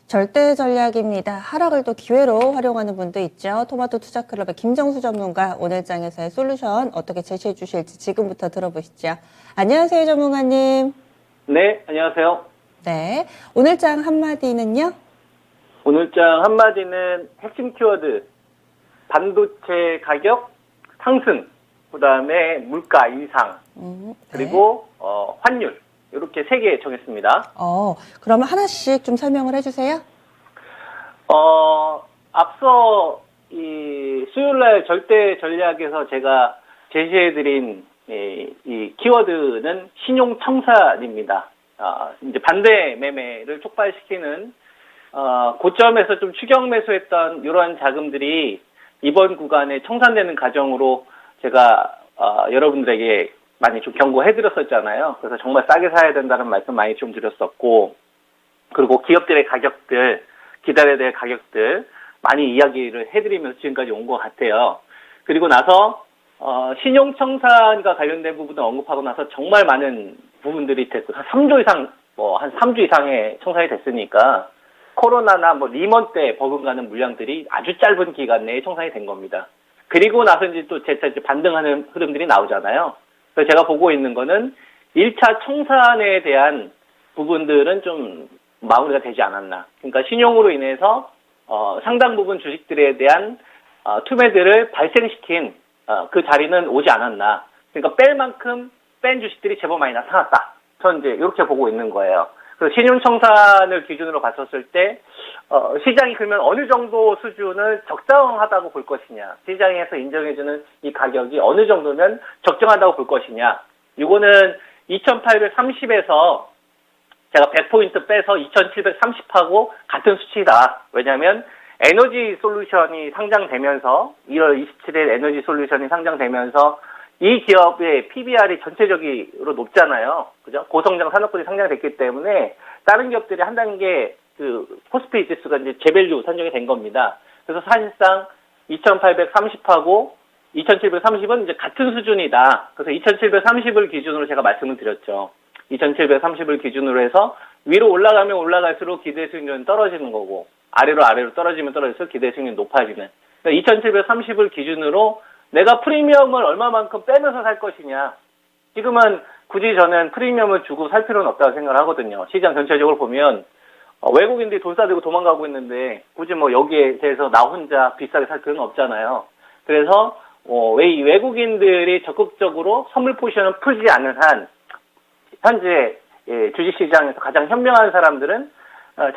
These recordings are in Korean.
절대 전략입니다. 하락을 또 기회로 활용하는 분도 있죠. 토마토 투자클럽의 김정수 전문가 오늘 장에서의 솔루션 어떻게 제시해 주실지 지금부터 들어보시죠. 안녕하세요, 전문가님. 네, 안녕하세요. 네, 오늘 장 한마디는요? 오늘 장 한마디는 핵심 키워드, 반도체 가격 상승, 그 다음에 물가 인상, 네. 그리고 환율, 이렇게 세 개 정했습니다. 그러면 하나씩 좀 설명을 해주세요. 앞서 이 수요일날 절대 전략에서 제가 제시해드린 이 키워드는 신용청산입니다. 이제 반대 매매를 촉발시키는 고점에서 좀 추격 매수했던 이러한 자금들이 이번 구간에 청산되는 과정으로 제가 여러분들에게 많이 좀 경고해드렸었잖아요. 그래서 정말 싸게 사야 된다는 말씀 많이 좀 드렸었고, 그리고 기업들의 가격들, 기다려야 될 가격들 많이 이야기를 해드리면서 지금까지 온 것 같아요. 그리고 나서 신용청산과 관련된 부분을 언급하고 나서 정말 많은 부분들이 됐고, 한 3조 이상, 한 3주 이상의 청산이 됐으니까 코로나나 리먼 때 버금가는 물량들이 아주 짧은 기간 내에 청산이 된 겁니다. 그리고 나서 이제 또 재차 반등하는 흐름들이 나오잖아요. 그래서 제가 보고 있는 거는 1차 청산에 대한 부분들은 좀 마무리가 되지 않았나. 그러니까 신용으로 인해서 상당 부분 주식들에 대한 투매들을 발생시킨 그 자리는 오지 않았나. 그러니까 뺄 만큼 뺀 주식들이 제법 많이 나타났다. 저는 이제 이렇게 보고 있는 거예요. 그래서 신용청산을 기준으로 봤었을 때 시장이 그러면 어느 정도 수준을 적정하다고 볼 것이냐, 시장에서 인정해주는 이 가격이 어느 정도면 적정하다고 볼 것이냐, 이거는 2830에서 제가 100포인트 빼서 2730하고 같은 수치다. 왜냐하면 에너지 솔루션이 상장되면서 1월 27일 에너지 솔루션이 상장되면서 이 기업의 PBR이 전체적으로 높잖아요. 그죠? 고성장 산업군이 상장됐기 때문에 다른 기업들이 한 단계 코스피 지수가 이제 재밸류 산정이 된 겁니다. 그래서 사실상 2830하고 2730은 이제 같은 수준이다. 그래서 2730을 기준으로 제가 말씀을 드렸죠. 2730을 기준으로 해서 위로 올라가면 올라갈수록 기대 수익률은 떨어지는 거고, 아래로 떨어지면 떨어질수록 기대 수익률이 높아지는. 그러니까 2730을 기준으로 내가 프리미엄을 얼마만큼 빼면서 살 것이냐. 지금은 굳이 저는 프리미엄을 주고 살 필요는 없다고 생각을 하거든요. 시장 전체적으로 보면 외국인들이 돈 싸들고 도망가고 있는데 굳이 여기에 대해서 나 혼자 비싸게 살 필요는 없잖아요. 그래서 이 외국인들이 적극적으로 선물 포지션을 풀지 않는 한 현재 주식시장에서 가장 현명한 사람들은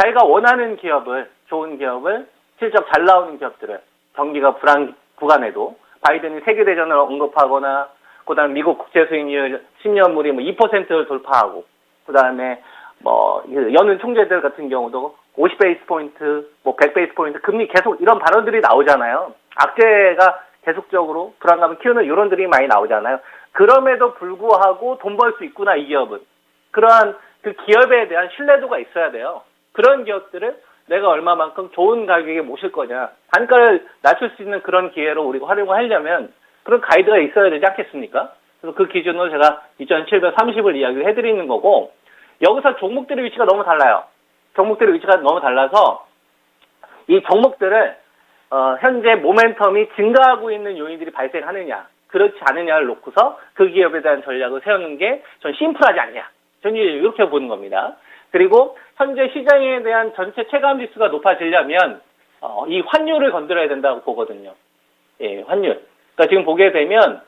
자기가 원하는 기업을, 좋은 기업을, 실적 잘 나오는 기업들을, 경기가 불안 구간에도 바이든이 세계대전을 언급하거나, 그 다음에 미국 국제수익률 10년물이 2%를 돌파하고, 그 다음에 여는 총재들 같은 경우도 50베이스 포인트, 100베이스 포인트 금리 계속 이런 발언들이 나오잖아요. 악재가 계속적으로 불안감을 키우는 이론들이 많이 나오잖아요. 그럼에도 불구하고 돈 벌 수 있구나, 이 기업은. 그러한 그 기업에 대한 신뢰도가 있어야 돼요. 그런 기업들을 내가 얼마만큼 좋은 가격에 모실 거냐. 단가를 낮출 수 있는 그런 기회로 우리가 활용을 하려면 그런 가이드가 있어야 되지 않겠습니까? 그래서 그 기준으로 제가 2730을 이야기를 해드리는 거고, 여기서 종목들의 위치가 너무 달라요. 종목들의 위치가 너무 달라서 이 종목들을 현재 모멘텀이 증가하고 있는 요인들이 발생하느냐, 그렇지 않느냐를 놓고서 그 기업에 대한 전략을 세우는 게 전 심플하지 않냐. 저는 이렇게 보는 겁니다. 그리고 현재 시장에 대한 전체 체감 지수가 높아지려면 이 환율을 건드려야 된다고 보거든요. 예, 환율. 그러니까 지금 보게 되면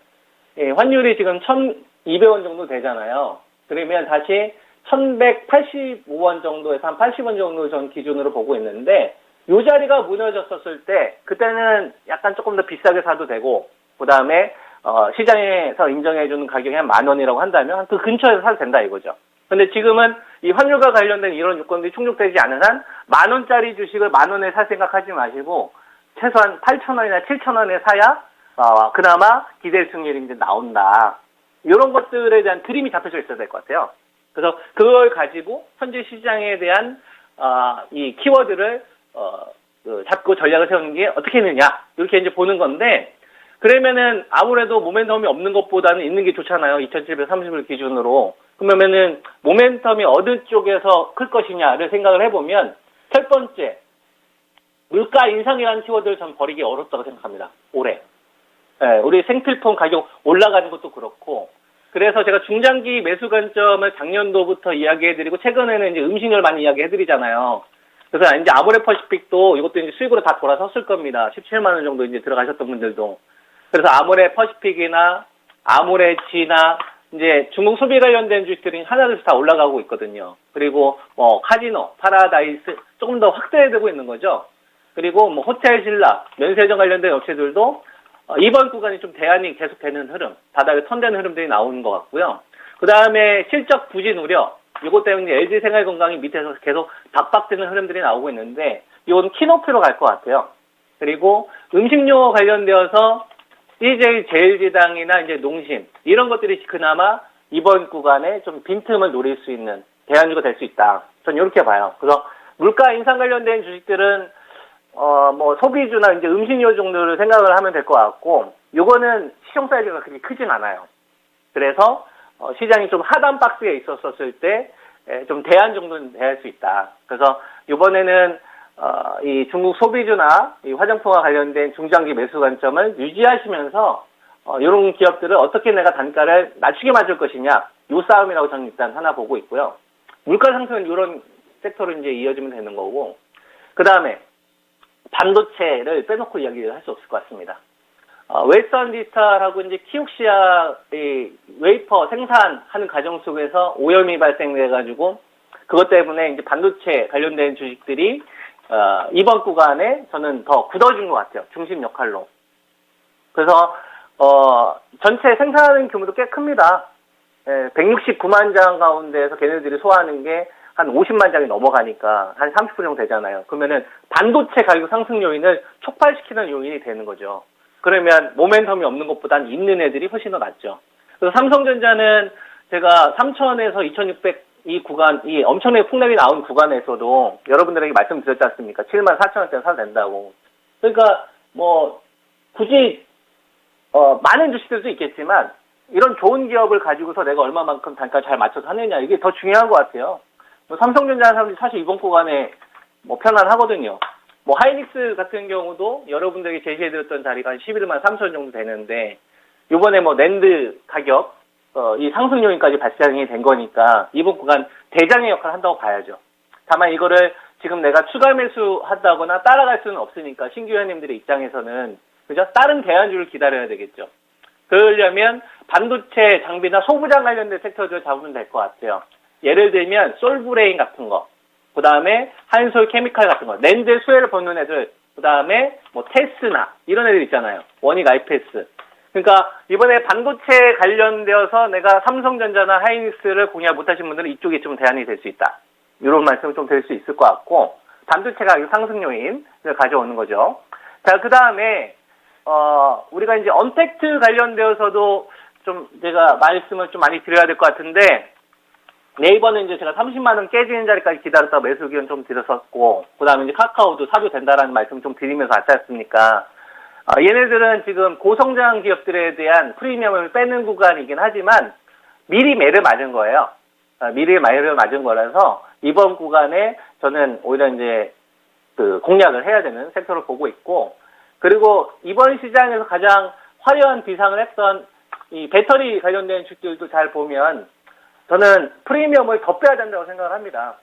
환율이 지금 1,200원 정도 되잖아요. 그러면 다시 1,185원 정도에서 한 80원 정도 전 기준으로 보고 있는데, 이 자리가 무너졌었을 때 그때는 약간 조금 더 비싸게 사도 되고, 그 다음에 시장에서 인정해주는 가격이 한 10,000원이라고 한다면 그 근처에서 사도 된다 이거죠. 근데 지금은 이 환율과 관련된 이런 요건들이 충족되지 않은 한 10,000원짜리 주식을 10,000원에 살 생각하지 마시고 최소한 8,000원이나 7,000원에 사야 그나마 기대 수익률이 이제 나온다. 이런 것들에 대한 그림이 잡혀져 있어야 될 것 같아요. 그래서 그걸 가지고 현재 시장에 대한 이 키워드를 잡고 전략을 세우는 게 어떻게 했느냐, 이렇게 이제 보는 건데, 그러면은 아무래도 모멘텀이 없는 것보다는 있는 게 좋잖아요. 2730을 기준으로. 그러면은 모멘텀이 어느 쪽에서 클 것이냐를 생각을 해보면 첫 번째, 물가 인상이라는 키워드를 전 버리기 어렵다고 생각합니다. 올해. 예, 우리 생필품 가격 올라가는 것도 그렇고, 그래서 제가 중장기 매수 관점을 작년도부터 이야기해드리고, 최근에는 이제 음식을 많이 이야기해드리잖아요. 그래서 이제 아모레퍼시픽도 이것도 이제 수익으로 다 돌아섰을 겁니다. 17만원 정도 이제 들어가셨던 분들도. 그래서 아모레퍼시픽이나 아모레지나 이제 중국 소비 관련된 주식들이 하나둘씩 다 올라가고 있거든요. 그리고 카지노, 파라다이스 조금 더 확대되고 있는 거죠. 그리고 호텔 신라, 면세점 관련된 업체들도 이번 구간이 좀 대안이 계속되는 흐름, 바닥에 턴되는 흐름들이 나오는 것 같고요. 그 다음에 실적 부진 우려, 이것 때문에 LG생활건강이 밑에서 계속 박박되는 흐름들이 나오고 있는데, 이건 키높이로 갈 것 같아요. 그리고 음식료 관련되어서 CJ 제일제당이나 이제 농심, 이런 것들이 그나마 이번 구간에 좀 빈틈을 노릴 수 있는 대안주가 될 수 있다. 전 이렇게 봐요. 그래서 물가 인상 관련된 주식들은 소비주나 이제 음식료 정도를 생각을 하면 될 것 같고, 요거는 시총 사이즈가 그렇게 크진 않아요. 그래서, 시장이 좀 하단 박스에 있었을 때, 좀 대안 정도는 대할 수 있다. 그래서, 이번에는, 이 중국 소비주나 이 화장품과 관련된 중장기 매수 관점을 유지하시면서, 이런 기업들을 어떻게 내가 단가를 낮추게 맞을 것이냐, 요 싸움이라고 저는 일단 하나 보고 있고요. 물가 상승은 이런 섹터로 이제 이어지면 되는 거고, 그 다음에, 반도체를 빼놓고 이야기를 할 수 없을 것 같습니다. 웨스턴 디지털하고 이제 키옥시아 웨이퍼 생산하는 과정 속에서 오염이 발생돼가지고 그것 때문에 이제 반도체 관련된 주식들이 이번 구간에 저는 더 굳어진 것 같아요. 중심 역할로. 그래서 전체 생산하는 규모도 꽤 큽니다. 169만 장 가운데에서 걔네들이 소화하는 게 한 50만 장이 넘어가니까 한 30% 정도 되잖아요. 그러면은 반도체 가격 상승 요인을 촉발시키는 요인이 되는 거죠. 그러면 모멘텀이 없는 것보단 있는 애들이 훨씬 더 낫죠. 그래서 삼성전자는 제가 3,000에서 2,600 이 구간, 이 엄청나게 폭락이 나온 구간에서도 여러분들에게 말씀드렸지 않습니까? 74,000원대 사도 된다고. 그러니까 굳이 많은 주식들도 있겠지만 이런 좋은 기업을 가지고서 내가 얼마만큼 단가를 잘 맞춰서 하느냐, 이게 더 중요한 것 같아요. 삼성전자 하는 사람들이 사실 이번 구간에 편안하거든요. 하이닉스 같은 경우도 여러분들에게 제시해드렸던 자리가 한 11만 3천 정도 되는데, 요번에 낸드 가격, 이 상승 요인까지 발생이 된 거니까, 이번 구간 대장의 역할을 한다고 봐야죠. 다만 이거를 지금 내가 추가 매수한다거나 따라갈 수는 없으니까, 신규 회원님들의 입장에서는, 그죠? 다른 대안주를 기다려야 되겠죠. 그러려면 반도체 장비나 소부장 관련된 섹터들을 잡으면 될 것 같아요. 예를 들면 솔브레인 같은 거, 그 다음에 한솔 케미칼 같은 거, 랜드 수혜를 보는 애들, 그 다음에 테스나 이런 애들 있잖아요. 원익 아이패스. 그러니까 이번에 반도체 관련되어서 내가 삼성전자나 하이닉스를 공략 못하신 분들은 이쪽이 좀 대안이 될 수 있다. 이런 말씀을 좀 드릴 수 있을 것 같고, 반도체 가격 상승 요인을 가져오는 거죠. 자, 그 다음에 우리가 이제 언택트 관련되어서도 좀 제가 말씀을 좀 많이 드려야 될 것 같은데, 네이버는 이제 제가 30만원 깨지는 자리까지 기다렸다가 매수 의견 좀 드렸었고, 그 다음에 이제 카카오도 사도 된다라는 말씀 좀 드리면서 왔지 않습니까? 얘네들은 지금 고성장 기업들에 대한 프리미엄을 빼는 구간이긴 하지만, 미리 매를 맞은 거예요. 미리 매를 맞은 거라서, 이번 구간에 저는 오히려 이제 공략을 해야 되는 섹터를 보고 있고, 그리고 이번 시장에서 가장 화려한 비상을 했던 이 배터리 관련된 주식들도 잘 보면, 저는 프리미엄을 더 빼야 된다고 생각을 합니다.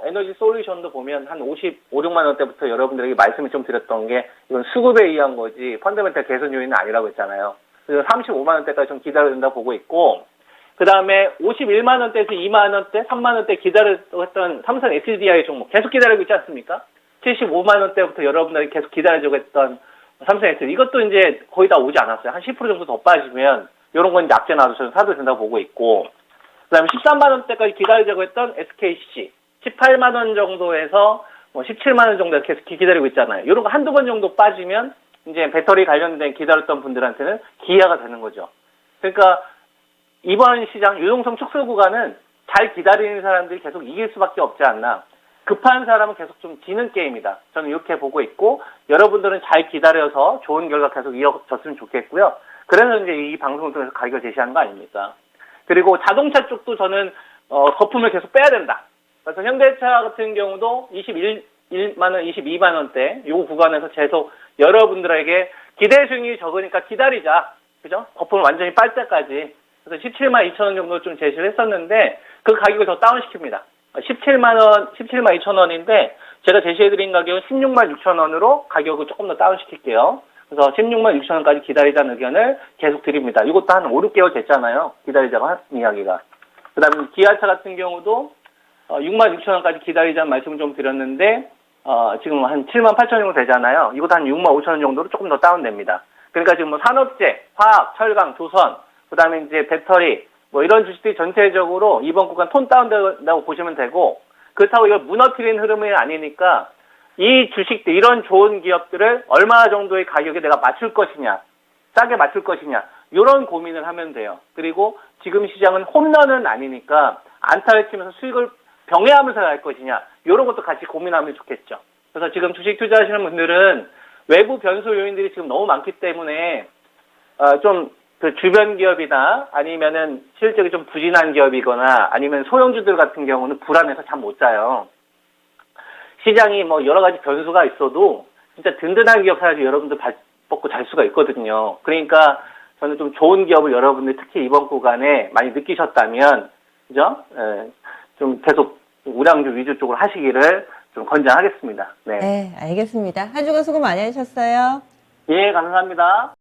에너지 솔루션도 보면 한 6만 원대부터 여러분들에게 말씀을 좀 드렸던 게, 이건 수급에 의한 거지, 펀더멘탈 개선 요인은 아니라고 했잖아요. 그래서 35만 원대까지 좀 기다려야 된다고 보고 있고, 그 다음에 51만 원대에서 2만 원대, 3만 원대 기다렸다고 했던 삼성 SDI 종목 계속 기다리고 있지 않습니까? 75만 원대부터 여러분들에게 계속 기다려주고 했던 삼성 SDI, 이것도 이제 거의 다 오지 않았어요. 한 10% 정도 더 빠지면, 이런 건 이제 악재 나도 저는 사도 된다고 보고 있고, 그 다음에 13만 원대까지 기다리자고 했던 SKC, 18만 원 정도에서 17만 원 정도 계속 기다리고 있잖아요. 이런 거 한두 번 정도 빠지면 이제 배터리 관련된 기다렸던 분들한테는 기회가 되는 거죠. 그러니까 이번 시장 유동성 축소 구간은 잘 기다리는 사람들이 계속 이길 수밖에 없지 않나. 급한 사람은 계속 좀 지는 게임이다. 저는 이렇게 보고 있고, 여러분들은 잘 기다려서 좋은 결과 계속 이어졌으면 좋겠고요. 그래서 이제 이 방송을 통해서 가격을 제시하는 거 아닙니까? 그리고 자동차 쪽도 저는 거품을 계속 빼야 된다. 그래서 현대차 같은 경우도 21만 원, 22만 원대 요 구간에서 계속 여러분들에게 기대 수익률이 적으니까 기다리자. 그죠? 거품을 완전히 빨 때까지. 그래서 17만 2천 원 정도 좀 제시를 했었는데 그 가격을 더 다운시킵니다. 17만 2천 원인데 제가 제시해드린 가격은 16만 6천 원으로 가격을 조금 더 다운시킬게요. 그래서 16만 6천 원까지 기다리자는 의견을 계속 드립니다. 이것도 한 5, 6개월 됐잖아요. 기다리자고 한 이야기가. 그 다음에 기아차 같은 경우도 6만 6천 원까지 기다리자는 말씀을 좀 드렸는데 지금 한 7만 8천 원 정도 되잖아요. 이것도 한 6만 5천 원 정도로 조금 더 다운됩니다. 그러니까 지금 뭐 산업재, 화학, 철강, 조선, 그 다음에 이제 배터리, 뭐 이런 주식들이 전체적으로 이번 구간 톤 다운된다고 보시면 되고, 그렇다고 이걸 무너뜨리는 흐름이 아니니까 이 주식들, 이런 좋은 기업들을 얼마 정도의 가격에 내가 맞출 것이냐, 싸게 맞출 것이냐, 이런 고민을 하면 돼요. 그리고 지금 시장은 홈런은 아니니까 안타를 치면서 수익을 병행하면서 갈 것이냐, 이런 것도 같이 고민하면 좋겠죠. 그래서 지금 주식 투자하시는 분들은 외부 변수 요인들이 지금 너무 많기 때문에 좀 그 주변 기업이나 아니면은 실적이 좀 부진한 기업이거나 아니면 소형주들 같은 경우는 불안해서 잠 못 자요. 시장이 뭐 여러 가지 변수가 있어도 진짜 든든한 기업 사야지 여러분들 발 뻗고 잘 수가 있거든요. 그러니까 저는 좀 좋은 기업을 여러분들 특히 이번 구간에 많이 느끼셨다면, 그죠? 좀 계속 우량주 위주 쪽으로 하시기를 좀 권장하겠습니다. 네. 네, 알겠습니다. 한 주간 수고 많이 하셨어요. 예, 감사합니다.